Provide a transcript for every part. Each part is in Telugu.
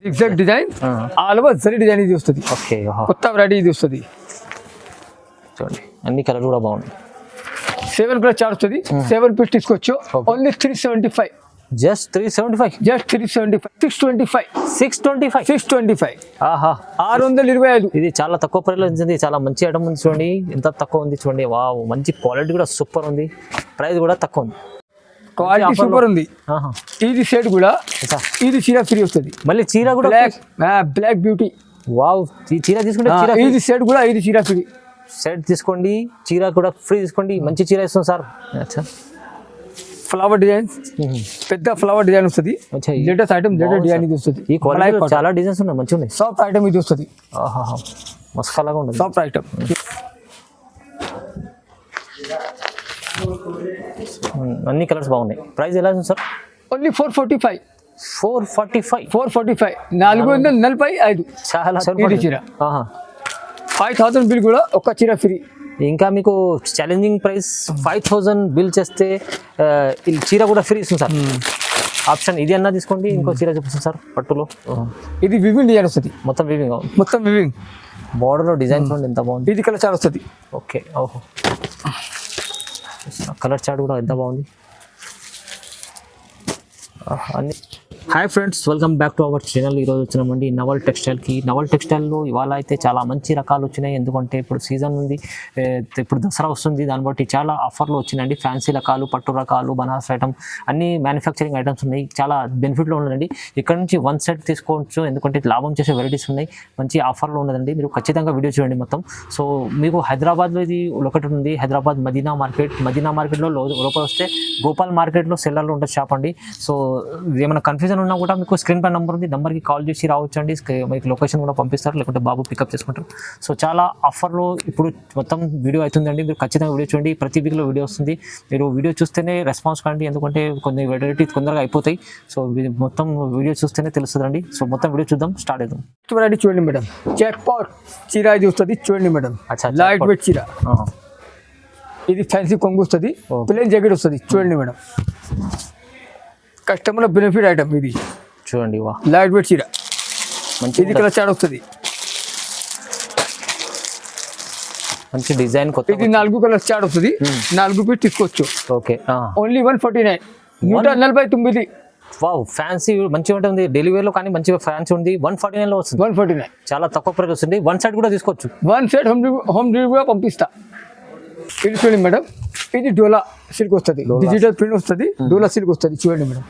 Exact design all over zari design ఇది వస్తుంది. ఓకే కొత్త వెరైటీ ఇది వస్తుంది. చూడండి అన్ని కలర్ కూడా బాగుంది. 7 కలర్ చార్ట్ వస్తుంది. 7 పీస్ తీసుకోవచ్చు. ఓన్లీ 375. జస్ట్ 375. జస్ట్ 375. 625. 625. 625. ఆహా 625. ఇది చాలా తక్కువ ప్రైస్లో ఉంది. చాలా మంచి ఐటమ్ ఉంది చూడండి. ఎంత తక్కువ ఉంది చూడండి. వావ్ మంచి క్వాలిటీ కూడా సూపర్ ఉంది. ప్రైస్ కూడా తక్కువ ఉంది. క్వాలిటీ సూపర్ ఉంది. ఇది సెట్ కూడా ఇది చీర ఫ్రీ వస్తుంది. మళ్ళీ చీర కూడా బ్లాక్ బ్యూటీ. వావ్ ఈ చీర తీసుకుంటే చీర ఇది సెట్ కూడా ఇది చీర ఫ్రీ. సెట్ తీసుకోండి చీర కూడా ఫ్రీ తీసుకోండి. మంచి చీర ఇస్తాం సార్. అచ్చా ఫ్లవర్ డిజైన్ పెద్ద ఫ్లవర్ డిజైన్ వస్తుంది. లేటెస్ట్ ఐటమ్ లేటెస్ట్ డిజైన్ ఇది వస్తుంది. ఈ క్వాలిటీ చాలా డిజైన్స్ ఉన్నాయి మంచిగా ఉన్నాయి. సాఫ్ట్ ఐటమ్ ఇది వస్తుంది. మస్కాలాగా ఉంటుంది సాఫ్ట్ ఐటమ్. అన్ని కలర్స్ బాగున్నాయి. ప్రైస్ ఎలా ఉంది సార్? ఓన్లీ 445. 445. 445. 445. చాలా ఇది చీర 5000 బిల్ కూడా ఒక చీర ఫ్రీ. ఇంకా మీకు ఛాలెంజింగ్ ప్రైస్ 5000 బిల్ చేస్తే చీర కూడా ఫ్రీ ఇస్తుంది సార్. ఆప్షన్ ఇది అన్నా తీసుకోండి. ఇంకో చీర చూపిస్తుంది సార్ పట్టులో. ఇది వివింగ్ డిజైన్ వస్తుంది. మొత్తం వివింగ్. మొత్తం వివింగ్. బార్డర్లో డిజైన్ చూడండి ఎంత బాగుంది. ఇది కలర్ చార్ట్ వస్తుంది. ఓకే ఓహో కలర్ చార్ట్ కూడా ఎంత బాగుంది. అన్ని hi friends, welcome back to our channel. ఈరోజు వచ్చినామండి నవల్ టెక్స్టైల్కి. నవల్ టెక్స్టైల్లో ఇవాళ అయితే చాలా మంచి రకాలు వచ్చినాయి. ఎందుకంటే ఇప్పుడు సీజన్ ఉంది, ఇప్పుడు దసరా వస్తుంది. దాన్ని బట్టి చాలా ఆఫర్లు వచ్చినాయండి. ఫ్యాన్సీ రకాలు, పట్టు రకాలు, బనారస్ ఐటమ్ అన్ని మ్యానుఫ్యాక్చరింగ్ ఐటమ్స్ ఉన్నాయి. చాలా బెనిఫిట్లో ఉన్నదండి. ఇక్కడ నుంచి 1 సెట్ తీసుకోవచ్చు. ఎందుకంటే లాభం చేసే వెరైటీస్ ఉన్నాయి. మంచి ఆఫర్లో ఉన్నదండి. మీరు ఖచ్చితంగా వీడియో చూడండి మొత్తం. సో మీకు హైదరాబాద్లో ఇది ఒకటి ఉంది. హైదరాబాద్ మదీనా మార్కెట్. మదీనా మార్కెట్లో లోపల వస్తే గోపాల్ మార్కెట్లో సెల్లర్లో ఉంటుంది షాప్ అండి. సో ఏమైనా కన్ఫ్యూజన్ ఉన్నా కూడా మీకు స్క్రీన్ పై నెంబర్ ఉంది. నెంబర్కి కాల్ చేసి రావచ్చండి. మీకు లొకేషన్ కూడా పంపిస్తారు, లేకుంటే బాబు పికప్ చేసుకుంటారు. సో చాలా ఆఫర్లో ఇప్పుడు మొత్తం వీడియో అవుతుందండి. మీరు ఖచ్చితంగా వీడియో చూడండి. ప్రతి వీక్లో వీడియో వస్తుంది. మీరు వీడియో చూస్తేనే రెస్పాన్స్ కండి. ఎందుకంటే కొన్ని వెరైటీ తొందరగా అయిపోతాయి. సో మొత్తం వీడియో చూస్తేనే తెలుస్తుందండి. సో మొత్తం వీడియో చూద్దాం, స్టార్ట్ అవుతాం. వెరైటీ చూడండి మేడం. చెక్ పౌట్ చీర ఇది వస్తుంది. చూడండి మేడం, లైట్ వెయిట్ చీర. ఇది ఫ్యాన్సీ కొంగు వస్తుంది. ప్లేన్ జాకెట్ వస్తుంది. చూడండి మేడం, కస్టమర్ బెనిఫిట్ ఐటమ్ ఇది. చూడండి వా లైట్ వెయిట్ చీర మంచి. ఇది కలర్ చార్ట్ వస్తుంది. మంచి డిజైన్ కొత్త. ఇది 4 కలర్ చార్ట్ వస్తుంది. 4 పీస్ తీసుకోవచ్చు. Okay only 149. 149. వావ్ ఫ్యాన్సీ మంచిగా ఉంటుంది. డెలివరీలో కానీ మంచిగా ఫ్యాన్సీ ఉంది. 149లో వస్తుంది. 149 చాలా తక్కువ ప్రైస్ వస్తుంది. 1 సెట్ కూడా తీసుకోవచ్చు. 1 సెట్ హోమ్ డెలివరీ కూడా పంపిస్తా. ఇది చూడండి మేడం, ఇది డోలా సిల్క్ వస్తుంది. డిజిటల్ ప్రింట్ వస్తుంది. డోలా సిల్క్ వస్తుంది. చూడండి మేడం,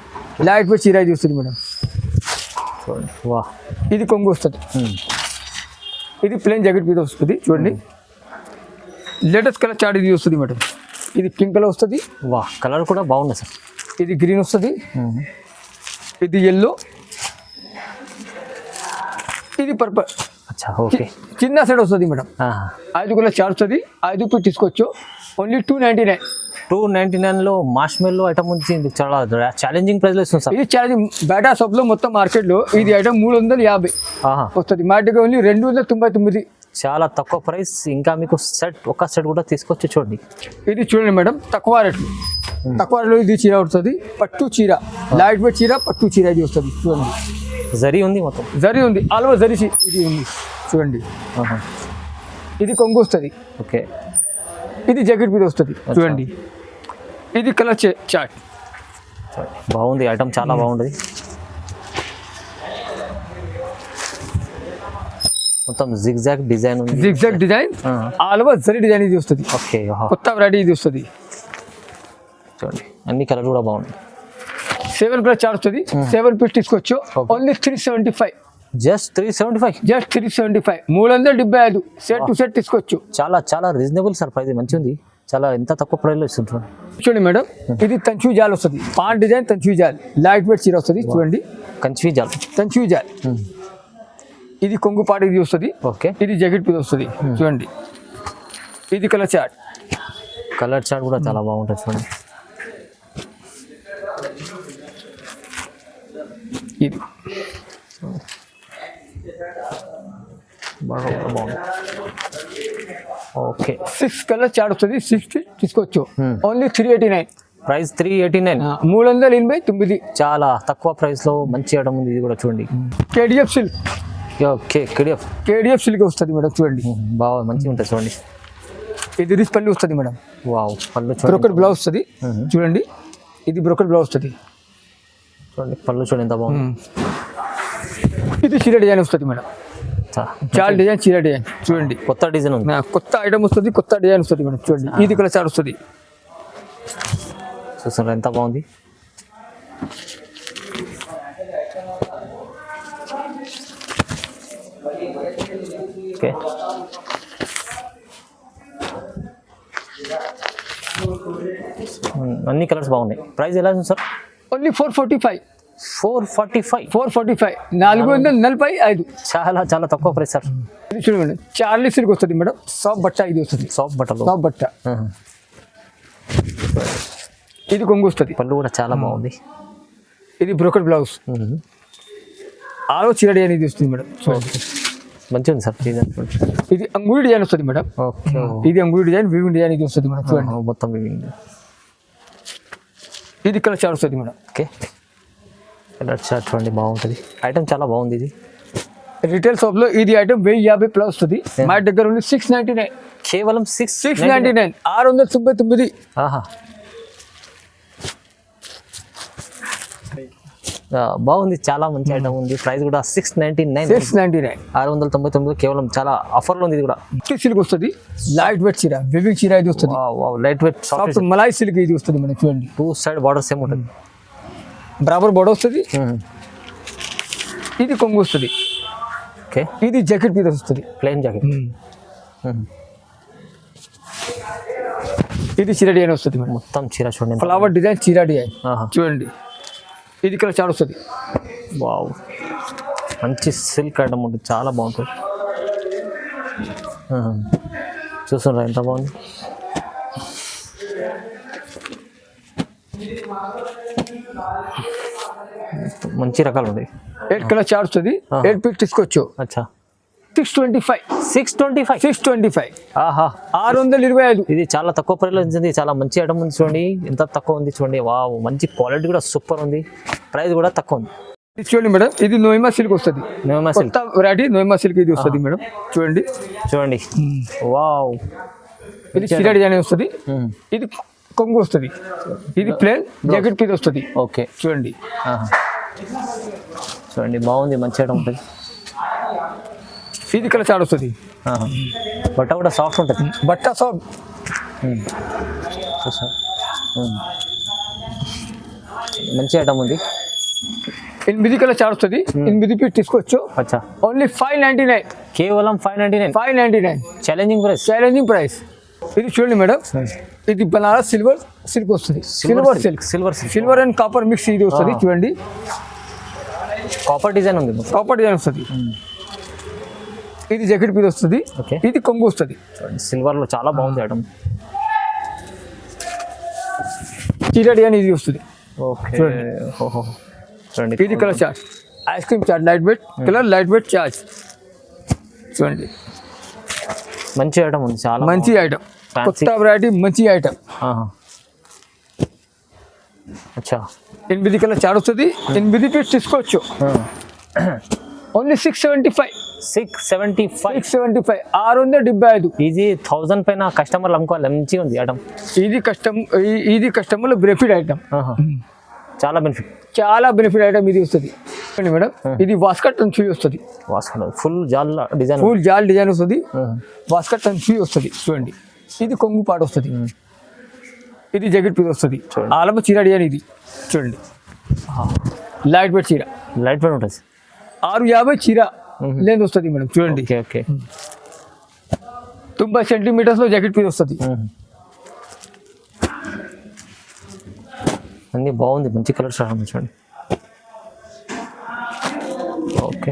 లైట్ వెయిట్ చీర ఇది వస్తుంది మేడం. చూడండి వా ఇది కొంగు వస్తుంది. ఇది ప్లేన్ జాకెట్ మీద వస్తుంది. చూడండి లేటెస్ట్ కలర్ చార్ట్ ఇది వస్తుంది మేడం. ఇది పింక్ కలర్ వస్తుంది. వా కలర్ కూడా బాగుంది సార్. ఇది గ్రీన్ వస్తుంది. ఇది ఎల్లో. ఇది పర్పల్. ఓకే చిన్న సెట్ వస్తుంది మేడం. 5 కలర్ చార్ట్ వస్తుంది. 5 పీస్ తీసుకోవచ్చు. ఓన్లీ 299. 299లో మార్ష్మెల్లో ఐటమ్ ఉంది. చాలా ఛాలెంజింగ్ ప్రైస్లో ఇస్తుంది సార్. ఇది ఛాలెంజింగ్. బేటా షాప్లో మొత్తం మార్కెట్లో ఇది ఐటమ్ 350 వస్తుంది. Market only 299. చాలా తక్కువ ప్రైస్. ఇంకా మీకు ఒక సెట్ కూడా తీసుకొచ్చి చూడండి. ఇది చూడండి మేడం, తక్కువ రేట్లు. తక్కువ రేట్లో ఇది చీర వస్తుంది. పట్టు చీర, లైట్ వెయిట్ చీర, పట్టు చీర ఇది వస్తుంది. చూడండి జరీ ఉంది. మొత్తం జరీ ఉంది. ఆల్ ఓవర్ జరీ ఇది ఉంది. చూడండి ఇది కొంగు వస్తుంది. ఓకే ఇది జాకెట్ మీద వస్తుంది. చూడండి ఇది కలర్ చార్ట్ బాగుంది. ఐటమ్ చాలా బాగుంది. మొత్తం జిగ్జాగ్ డిజైన్ ఉంది. Zigzag design all over zari design ఇది వస్తుంది. ఓకే కొత్త వెరైటీ ఇది వస్తుంది. చూడండి అన్ని కలర్ కూడా బాగుంది. 7 కలర్ చార్ట్ వస్తుంది. 7 పీస్ తీసుకోవచ్చు. Only 375. Just 375. Just 375. 375 set to set తీసుకోవచ్చు. చాలా రీజనబుల్ సార్. ప్రైస్ మంచి ఉంది. చాలా ఎంత తక్కువ ప్రైస్లో ఇస్తుంటారు. చూడండి మేడం, ఇది తంచు జాల్ వస్తుంది. పాన్ డిజైన్ తంచు జాల్, లైట్ వెయిట్ చీర వస్తుంది. చూడండి కంచి జాల్. తంచు జాల్. ఇది కొంగు పాట ఇది వస్తుంది. ఓకే ఇది జాకెట్ మీద వస్తుంది. చూడండి ఇది కలర్ చార్ట్. కలర్ చార్ట్ కూడా చాలా బాగుంటుంది. చూడండి ఇది బాగుంది. ఓకే 6 కలర్ చార్ట్ వస్తుంది. 6 తీసుకోవచ్చు. ఓన్లీ 389. ప్రైస్ 389. 389. చాలా తక్కువ ప్రైస్ లో మంచి ఐటమ్ ఉంది. ఇది కూడా చూడండి. కేడిఎఫ్ సిల్క్. ఓకే, కేడిఎఫ్ సిల్క్ వస్తుంది మేడం. చూడండి బాగా మంచిగా ఉంటుంది. చూడండి ఇది రిచ్ పళ్ళు వస్తుంది మేడం. వావ్, పళ్ళు బ్రోకెట్ బ్లౌజ్ వస్తుంది. చూడండి ఇది బ్రోకెట్ బ్లౌజ్ వస్తుంది. చూడండి పళ్ళు చూడండి ఎంత బాగుంది. ఇది చీర డిజైన్ వస్తుంది మేడం. చాలా డిజైన్ చీర డిజైన్ చూడండి. కొత్త డిజైన్ ఉంది, కొత్త ఐటమ్ వస్తుంది, కొత్త డిజైన్ వస్తుంది మేడం. చూడండి ఇది కలర్ చార్ట్ వస్తుంది. చూస్తున్నారు ఎంత బాగుంది. ఓకే, అన్ని కలర్స్ బాగున్నాయి. ప్రైస్ ఎలా ఉంది సార్? ఓన్లీ 445. 445. 445. చాలా చాలా తక్కువ ప్రైస్ సార్. ఇది చూడండి చార్లీ సిల్క్ వస్తుంది మేడం. సాఫ్ట్ బట్ట ఇది వస్తుంది. సాఫ్ట్ బట్ట. ఇది కొంగు వస్తుంది. పళ్ళు కూడా చాలా బాగుంది. ఇది బ్రోకెట్ బ్లౌజ్. ఆలో చీర డిజైన్ ఇది వస్తుంది మేడం. మంచిగా ఉంది సార్ డిజైన్. ఇది అంగుళి డిజైన్ వస్తుంది మేడం. ఓకే, ఇది అంగుళి డిజైన్, వివింగ్ డిజైన్ ఇది వస్తుంది మేడం. చూడండి మొత్తం వివింగ్. ఇది కలర్ చార్ట్ వస్తుంది మేడం. ఓకే, కలర్ చార్ట్ చూడండి బాగుంటుంది. ఐటమ్ చాలా బాగుంది. ఇది రిటైల్ షాప్ లో ఇది ఐటమ్ 1050 ప్లస్ వస్తుంది. మా దగ్గర ఉంది 699. కేవలం 699. 699. ఆహా, బాగుంది. చాలా మంచి ఐటమ్ ఉంది. ప్రైస్ కూడా 699. 699 కేవలం. చాలా ఆఫర్లో ఉంది. ఇది కూడా సిల్క్ వస్తుంది. లైట్ వెయిట్ చీర, వివింగ్ చీర ఇది వస్తుంది. Light weight soft Malay silk ఇది వస్తుంది మేడం. చూడండి 2 సైడ్ బార్డర్ సేమ్ ఉంటుంది. బరాబర్ బోర్డర్ వస్తుంది. ఇది కొంగు వస్తుంది. ఓకే, ఇది జాకెట్ మీద వస్తుంది. Plain jacket. ఇది చీర డిజైన్ వస్తుంది మేడం. మొత్తం చీర చూడండి. ఫ్లవర్ డిజైన్ చీర డిజైన్ చూడండి. ఇది కలర్ చార్ట్ వస్తుంది. వావ్, మంచి సిల్క్ ఐటమ్ ఉంటుంది. చాలా బాగుంటుంది. చూస్తున్నారా ఎంత బాగుంది. మంచి రకాలు ఉన్నాయి. 8 కలర్ చార్ట్ వస్తుంది. 8 పీస్ తీసుకోవచ్చు. అచ్చా, 625. ఆహా, 625. ఇది చాలా తక్కువ ప్రైస్లో ఉంది. చాలా మంచి ఐటమ్ ఉంది. చూడండి ఎంత తక్కువ ఉంది. చూడండి వావ్, మంచి క్వాలిటీ కూడా సూపర్ ఉంది. ప్రైస్ కూడా తక్కువ ఉంది. ఇది చూడండి మేడం. ఇది నోయిమా సిల్క్ వస్తుంది. నోయిమా సిల్క్ వెరైటీ నోయిమా సిల్క్ ఇది వస్తుంది మేడం. చూడండి వావ్, ఇది చీర డిజైన్ వస్తుంది. ఇది కొంగు వస్తుంది. ఇది ప్లేన్ జాకెట్ పీస్ వస్తుంది. ఓకే, చూడండి బాగుంది. మంచి ఐటమ్ ఉంటుంది. ఇది కలర్ చార్ట్ వస్తుంది. బట్ట కూడా సాఫ్ట్ ఉంటుంది. బట్ట సాఫ్ట్. మంచి ఐటమ్ ఉంది. 8 కలర్ చార్ట్ వస్తుంది. 8 పీస్ తీసుకోవచ్చు. అచ్చా, ఓన్లీ 599. కేవలం 599. Challenging price. ఇది చూడండి మేడం. ఇది బనారస్ సిల్వర్ సిల్క్ వస్తుంది. సిల్వర్ అండ్ కాపర్ మిక్స్ ఇది వస్తుంది. చూడండి కాపర్ డిజైన్ ఉంది. వస్తుంది. ఇది జాకెట్ పీస్ వస్తుంది. ఇది కొంగు వస్తుంది. సిల్వర్ లో చాలా బాగుంది ఐటమ్. చీర డిజైన్ ఇది వస్తుంది. ఓకే, చూడండి ఇది colour chart. Ice cream chart light weight colour, light weight chart. చూడండి మంచి ఐటమ్ ఉంది. చాలా మంచి ఐటమ్, కొత్త వెరైటీ మంచి ఐటమ్. అచ్చా, 8 కలర్ చార్ట్ వస్తుంది. 8 పీస్ తీసుకోవచ్చు. ఓన్లీ 675. 675. ఇది 1000 పైన కస్టమర్లు అమ్ముకోవాలి. మంచిగా ఉంది ఐటమ్. ఇది కస్టమర్ బెనిఫిట్ ఐటమ్. చాలా బెనిఫిట్ ఐటమ్ ఇది వస్తుంది మేడం. ఇది వాస్కట్ అండ్ సూయి వస్తుంది. ఫుల్ జాల్ డిజైన్ వస్తుంది. వాస్కట్ అండ్ సూయి వస్తుంది. చూడండి ఇది కొంగు పాటు వస్తుంది. ఇది జాకెట్ పీస్ వస్తుంది. ఆలమ చీర డిజైన్ ఇది చూడండి. లైట్ వెయిట్ చీర. లైట్ వెయిట్ ఉంటుంది. 650 చీర లెంత్ వస్తుంది మేడం. చూడండి 90 సెంటీమీటర్స్ లో జాకెట్ పీస్ వస్తుంది. అన్ని బాగుంది. మంచి కలర్స్ చూడండి. ఓకే,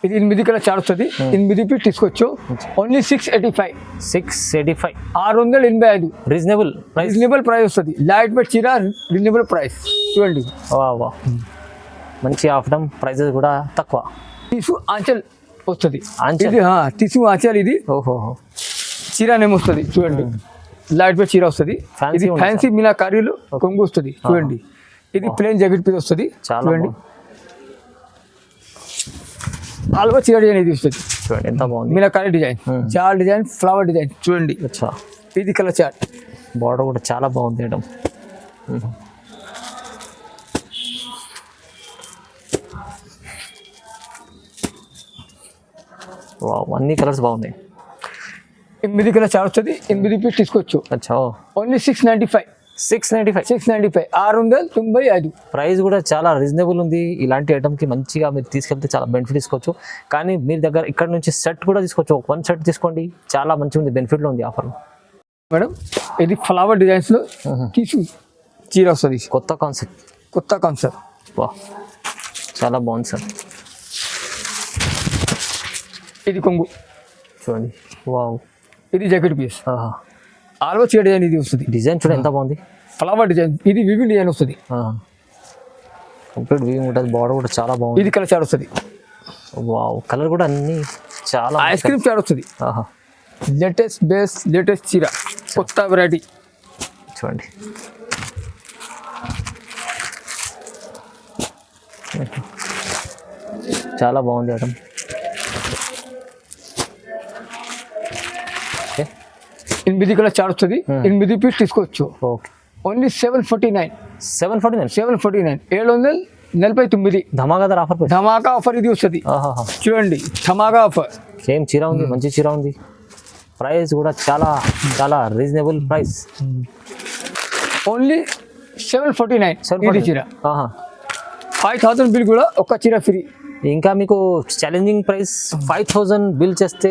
ఇది 8 కలర్ చార్ట్ వస్తుంది. 8 పీస్ తీసుకోవచ్చు. ఓన్లీ 685. 685. రీజనబుల్ ప్రైస్ వస్తుంది. లైట్ వెయిట్ చీర, రీజనబుల్ ప్రైస్. చూడండి మంచి ఆఫ్టమ్. ప్రైజెస్ కూడా తక్కువ. టిష్యూ ఆంచల్ వస్తుంది. టిష్యూ ఆంచల్ ఇది. చీర నేమ్ వస్తుంది. చూడండి లైట్ వెయిట్ చీర వస్తుంది. Fancy ఇది ఉంది ఫ్యాన్సీ మీనాకారీలు కొంగు వస్తుంది చూడండి. ఇది ప్లేన్ జాకెట్ పీస్ వస్తుంది చాలా చూడండి. ఆల్ ఓవర్ చీర డిజైన్ ఇది వస్తుంది చూడండి ఎంత బాగుంది. మీనాకారీ డిజైన్, జాల్ డిజైన్, ఫ్లవర్ డిజైన్ చూడండి. అచ్చా ఇది కలర్ చార్ట్. బార్డర్ కూడా చాలా బాగుంది మేడం. వావ్ అన్ని కలర్స్ బాగున్నాయి. 8 కలర్ చార్ట్ వస్తుంది. 8 పీస్ తీసుకోవచ్చు. అచ్చా ఓన్లీ 695. 695 695. ప్రైస్ కూడా చాలా రీజనబుల్ ఉంది. ఇలాంటి ఐటమ్కి మంచిగా మీరు తీసుకెళ్తే చాలా బెనిఫిట్ తీసుకోవచ్చు. కానీ మీరు దగ్గర ఇక్కడ నుంచి సెట్ కూడా తీసుకోవచ్చు. 1 సెట్ తీసుకోండి, చాలా మంచిగా ఉంది, బెనిఫిట్లో ఉంది ఆఫర్. మేడం ఇది ఫ్లవర్ డిజైన్స్లో టిష్యూ చీర వస్తుంది. కొత్త కాన్సెప్ట్ వా చాలా బాగుంది సార్. ఇది కొంగు చూడండి. వావ్ ఇది జాకెట్ పీస్. ఆల్ ఓవర్ చీర డిజైన్ ఇది వస్తుంది. డిజైన్ చూడండి ఎంత బాగుంది. ఫ్లవర్ డిజైన్, ఇది వివింగ్ డిజైన్ వస్తుంది. కంప్లీట్ వీవింగ్ ఉంటుంది. బార్డర్ కూడా చాలా బాగుంది. ఇది కలర్ చార్ట్ వస్తుంది. వావ్ కలర్ కూడా అన్ని చాలా. ఐస్ క్రీమ్ చార్ట్ వస్తుంది. లేటెస్ట్ చీర, కొత్త వెరైటీ చూడండి. చాలా బాగుంది ఐటమ్. 8 కలర్ చార్ట్ వస్తుంది. 8 పీస్ తీసుకోవచ్చు. Okay only 749. 749 749. ధమాకాదార్ ఆఫర్. ధమాకా ఆఫర్ ఇది వస్తుంది చూడండి. ధమాకా ఆఫర్. సేమ్ చీర ఉంది, మంచి చీర ఉంది. ప్రైస్ కూడా చాలా చాలా రీజనబుల్ ప్రైస్. ఓన్లీ 749 ఇది చీర. 5000 బిల్ కూడా ఒక చీర ఫ్రీ. ఇంకా మీకు ఛాలెంజింగ్ ప్రైస్ 5000 బిల్ చేస్తే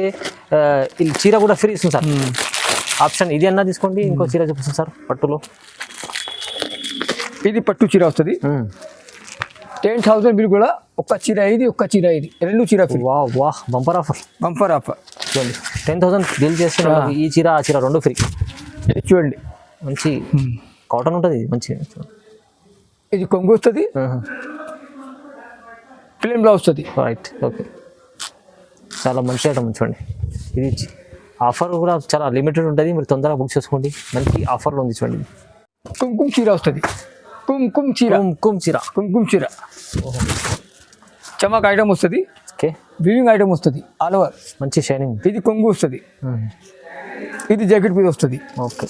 ఈ చీర కూడా ఫ్రీ ఇస్తుంది సార్. ఆప్షన్ ఇది అన్నా తీసుకోండి. ఇంకో చీర చూపిస్తుంది సార్ పట్టులో. ఇది పట్టు చీర వస్తుంది. 10,000 బిల్ కూడా ఒక చీర ఇది, ఒక చీర ఇది, 2 చీర ఫ్రీ. వాహ్ బంపర్ ఆఫర్ చూడండి. 10,000 బిల్ చేస్తే ఈ చీర ఆ చీర 2 ఫ్రీ. చూడండి మంచి కాటన్ ఉంటుంది. మంచి ఇది కొంగు వస్తుంది. ప్లేన్ బ్లౌజ్ వస్తుంది. రైట్ ఓకే చాలా మంచి ఐటమ్ చూడండి. ఇది ఆఫర్ కూడా చాలా లిమిటెడ్ ఉంటుంది. మీరు తొందరగా బుక్ చేసుకోండి. మంచి ఆఫర్లో ఉంది చూడండి. కుంకుమ చీర వస్తుంది. కుంకుమ చీర చమక్ ఐటమ్ వస్తుంది. ఓకే వివింగ్ ఐటమ్ వస్తుంది. ఆల్ ఓవర్ మంచి షైనింగ్. ఇది కొంగు వస్తుంది. ఇది జాకెట్ పీస్ వస్తుంది. ఓకే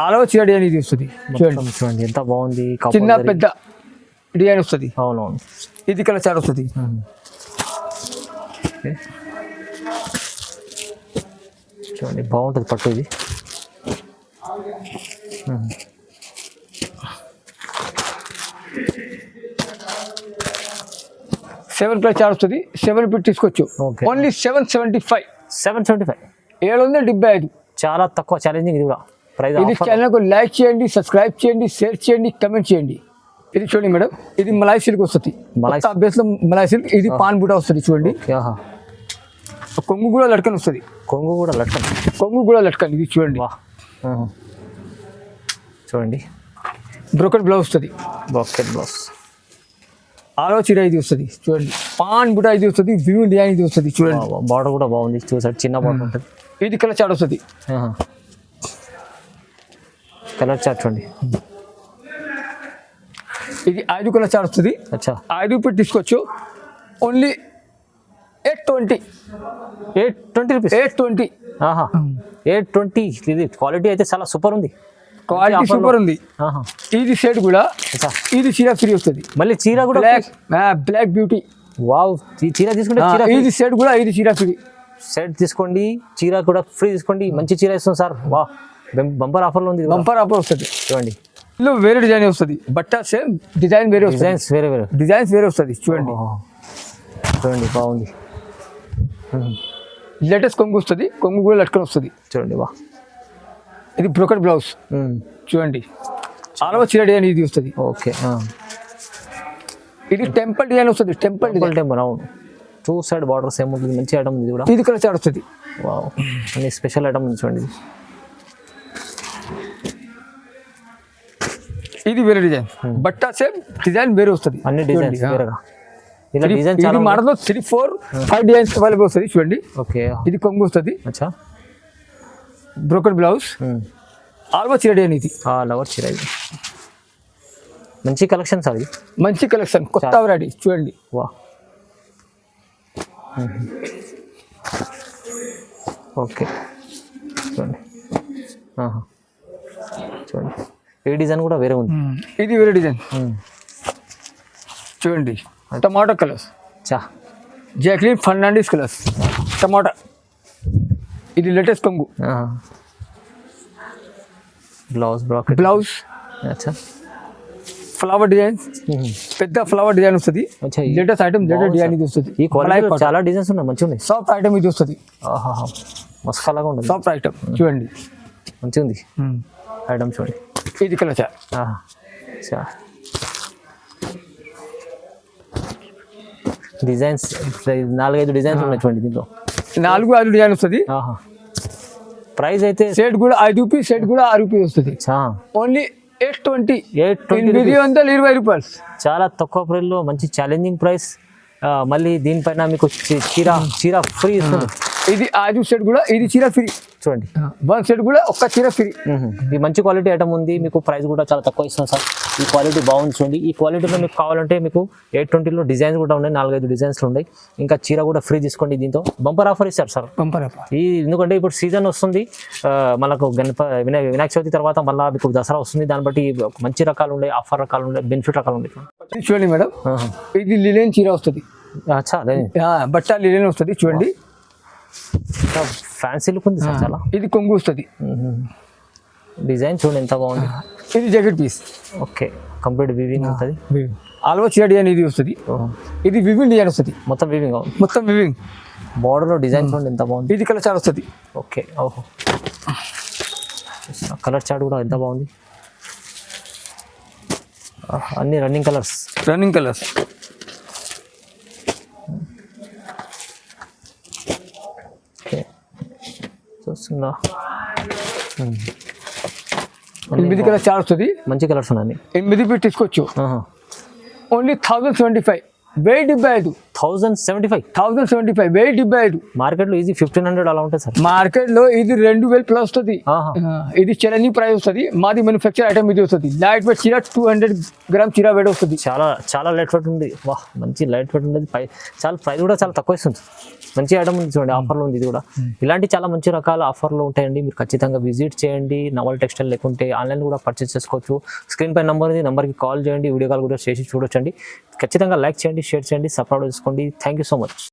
ఆల్ ఓవర్ చీర డిజైన్ ఇది వస్తుంది చూడండి ఎంత బాగుంది. చిన్న పెద్ద డిజైన్ వస్తుంది. అవునవును. ఇది కలర్ చార్ట్ వస్తుంది. చూడండి బాగుంటుంది పట్టు ఇది. 7 కలర్ చార్ట్ వస్తుంది. 7 పీస్ తీసుకోవచ్చు. ఓన్లీ 775. 775. చాలా తక్కువ ఛాలెంజింగ్ ఇది కూడా ప్రైస్. ఇది ఛానల్కు లైక్ చేయండి, సబ్స్క్రైబ్ చేయండి, షేర్ చేయండి, కమెంట్ చేయండి. ఇది చూడండి మేడం, ఇది మలాయ్ సిల్క్ వస్తుంది. బేస్లో మలాయ్ సిల్క్. ఇది పాన్ బూటా వస్తుంది చూడండి. కొంగు కూడా లట్కన్ వస్తుంది. కొంగు కూడా లట్కన్ ఇది చూడండి. చూడండి బ్రోకెట్ బ్లౌజ్ వస్తుంది. ఆలో చీర ఇది వస్తుంది చూడండి. పాన్ బూటా ఇది వస్తుంది. వ్యూ డిజైన్ ఇది వస్తుంది చూడండి. బార్డర్ కూడా బాగుంది. చూసాడు చిన్న బార్డర్ ఉంటుంది. ఇది కలర్ చార్ట్ వస్తుంది. కలర్ చార్ట్ చూడండి. ఇది 5 కలర్ చార్ట్ వస్తుంది. 5 పీస్ తీసుకోవచ్చు. Only 820 rupees. 820. ఇది క్వాలిటీ అయితే చాలా సూపర్ ఉంది. క్వాలిటీ సూపర్ ఉంది. ఇది సెట్ కూడా. ఇది చీర ఫ్రీ వస్తుంది. మళ్ళీ చీర కూడా బ్లాక్ బ్యూటీ. వావ్ ఈ చీర తీసుకుంటే ఇది సెట్ కూడా. ఇది చీర ఫ్రీ. సెట్ తీసుకోండి, చీర కూడా ఫ్రీ తీసుకోండి. మంచి చీర ఇస్తుంది సార్. వా బంపర్ ఆఫర్లో ఉంది. బంపర్ ఆఫర్ వస్తుంది చూడండి. ఇందులో వేరే డిజైన్ వస్తుంది. బట్ట సేమ్ డిజైన్ వేరే వస్తుంది. డిజైన్స్ వేరే వస్తుంది చూడండి. బాగుంది. లేటెస్ట్ కొంగు వస్తుంది. కొంగు కూడా లట్కన్ వస్తుంది చూడండి. వా ఇది బ్రోకెట్ బ్లౌజ్ చూడండి. ఆల్ ఓవర్ చీర డిజైన్ ఇది వస్తుంది. ఓకే ఇది టెంపుల్ డిజైన్ వస్తుంది. టెంపుల్ అవును. 2 సైడ్ బార్డర్ సేమ్ ఉంటుంది. మంచి ఐటమ్ ఇది కూడా. ఇది కలర్ చార్ట్ వస్తుంది. వావ్ అన్ని స్పెషల్ ఐటమ్ ఉంది చూడండి. ఇది వేరే డిజైన్. బట్ట సేమ్ డిజైన్ వేరే వస్తుంది. అన్ని డిజైన్స్ వేరేగా. ఇలా డిజైన్ చాలా మోడల్లో 3, 4, 5 డిజైన్స్ అవైలబుల్ వస్తుంది చూడండి. ఓకే ఇది కొంగు వస్తుంది. అచ్చా బ్రోకెట్ బ్లౌజ్. ఆల్బా చీర డిజైన్ ఇది లవర్ చీర ఇది మంచి కలెక్షన్ సార్ ఇది మంచి కలెక్షన్ కొత్త వెరైటీ చూడండి. వా ఓకే చూడండి. చూడండి ఈ డిజైన్ కూడా వేరే ఉంది. ఇది వేరే డిజైన్ చూడండి. టమాటో కలర్స్ చా జాక్లిన్ ఫర్నాండిస్ కలర్స్ టమాటా. ఇది లేటెస్ట్ కొంగు. బ్లౌజ్ బ్రాకెట్ బ్లౌజ్ అచ్చా ఫ్లవర్ డిజైన్ పెద్ద ఫ్లవర్ డిజైన్ వస్తుంది. లేటెస్ట్ ఐటమ్ లేటెస్ట్ డిజైన్ ఇది వస్తుంది. ఈ క్వాలిటీ చాలా డిజైన్స్ ఉన్నాయి మంచిగా ఉన్నాయి. సాఫ్ట్ ఐటమ్ ఇది వస్తుంది. మస్కాలాగా ఉంటుంది సాఫ్ట్ ఐటమ్ చూడండి మంచిగా ఉంది ఐటమ్ చూడండి. ఇది కలర్ చా డిజైన్స్ 4-5 డిజైన్స్ ఉన్నాయి చూడండి దీంట్లో. 4-5 డిజైన్ వస్తుంది. ప్రైస్ అయితే సెట్ కూడా 5 రూపీస్ సెట్ కూడా 6 రూపీస్ వస్తుంది. ఓన్లీ 820 820 రూపాయలు. చాలా తక్కువ ప్రైస్లో మంచి ఛాలెంజింగ్ ప్రైస్. మళ్ళీ దీనిపైన మీకు చీర ఫ్రీ ఇస్తుంది. ఇది 5 సెట్ కూడా ఇది చీర ఫ్రీ చూడండి. 1 సెట్ కూడా ఒక్క చీర ఫ్రీ. ఇది మంచి క్వాలిటీ ఐటమ్ ఉంది. మీకు ప్రైస్ కూడా చాలా తక్కువ ఇస్తుంది సార్. ఈ క్వాలిటీ బాగుంది చూడండి. ఈ క్వాలిటీలో మీకు కావాలంటే మీకు 820లో డిజైన్స్ కూడా ఉన్నాయి. 4-5 డిజైన్స్లు ఉన్నాయి. ఇంకా చీర కూడా ఫ్రీ తీసుకోండి. దీంతో బంపర్ ఆఫర్ ఇస్తారు సార్. బంపర్ ఆఫర్ ఎందుకంటే ఇప్పుడు సీజన్ వస్తుంది మనకు వినాయక చవితి తర్వాత మళ్ళీ మీకు దసరా వస్తుంది. దాన్ని బట్టి మంచి రకాలు ఉన్నాయి, ఆఫర్ రకాలు ఉన్నాయి, బెనిఫిట్ రకాలు ఉన్నాయి. చూడండి మేడం ఇది లిలెన్ చీర వస్తుంది. బట్ట లిలెన్ వస్తుంది చూడండి. ఫ్యాన్సీ లుక్ ఉంది సార్ చాలా. ఇది కొంగు వస్తుంది. డిజైన్ చూడండి ఎంత బాగుంది. ఇది jacket piece. Okay complete weaving ఉంటుంది. ఆల్వా చీర డిజైన్ ఇది వస్తుంది. ఇది వివింగ్ డిజైన్ వస్తుంది. మొత్తం వివింగ్ మొత్తం వివింగ్. బార్డర్లో డిజైన్ చూడండి ఎంత బాగుంది. ఇది కలర్ చార్ట్ వస్తుంది. ఓకే ఓహో కలర్ చార్ట్ కూడా ఎంత బాగుంది. అన్ని రన్నింగ్ కలర్స్. చూస్తుందా 8 కలర్ చార్ట్ వస్తుంది. మంచి కలర్స్ ఉన్నాయి. 8 పీస్ తీసుకోవచ్చు. ఓన్లీ 1075 1075 1075 మార్కెట్లో ఈజీ 1500 అలా ఉంటుంది సార్. మార్కెట్ లో ఇది 2000 ప్లస్ వస్తుంది. ఇది ఛాలెంజింగ్ ప్రైస్ వస్తుంది. మాది మ్యానుఫ్యాక్చర్ ఐటమ్ ఇది వస్తుంది. లైట్ వెయిట్ చీర 200 గ్రామ్ చీర వెయిట్ వస్తుంది. చాలా లైట్ వెయిట్ ఉంది. వాహ్ మంచి లైట్ వెయిట్ ఉంది. చాలా ప్రైస్ కూడా చాలా తక్కువ ఇస్తుంది. మంచి ఐటమ్ ఉంది చూడండి. ఆఫర్లో ఉంది ఇది కూడా. ఇలాంటి చాలా మంచి రకాల ఆఫర్లు ఉంటాయండి. మీరు ఖచ్చితంగా విజిట్ చేయండి. నవల్ టెక్స్టైల్ లేకుంటే ఆన్లైన్ కూడా పర్చేస్ చేసుకోవచ్చు. స్క్రీన్ పై నెంబర్ ఉంది. నెంబర్కి కాల్ చేయండి. వీడియో కాల్ కూడా చేసి చూడొచ్చండి. ఖచ్చితంగా లైక్ చేయండి, షేర్ చేయండి, సబ్స్క్రైబ్ చేసుకోండి. Thank you so much.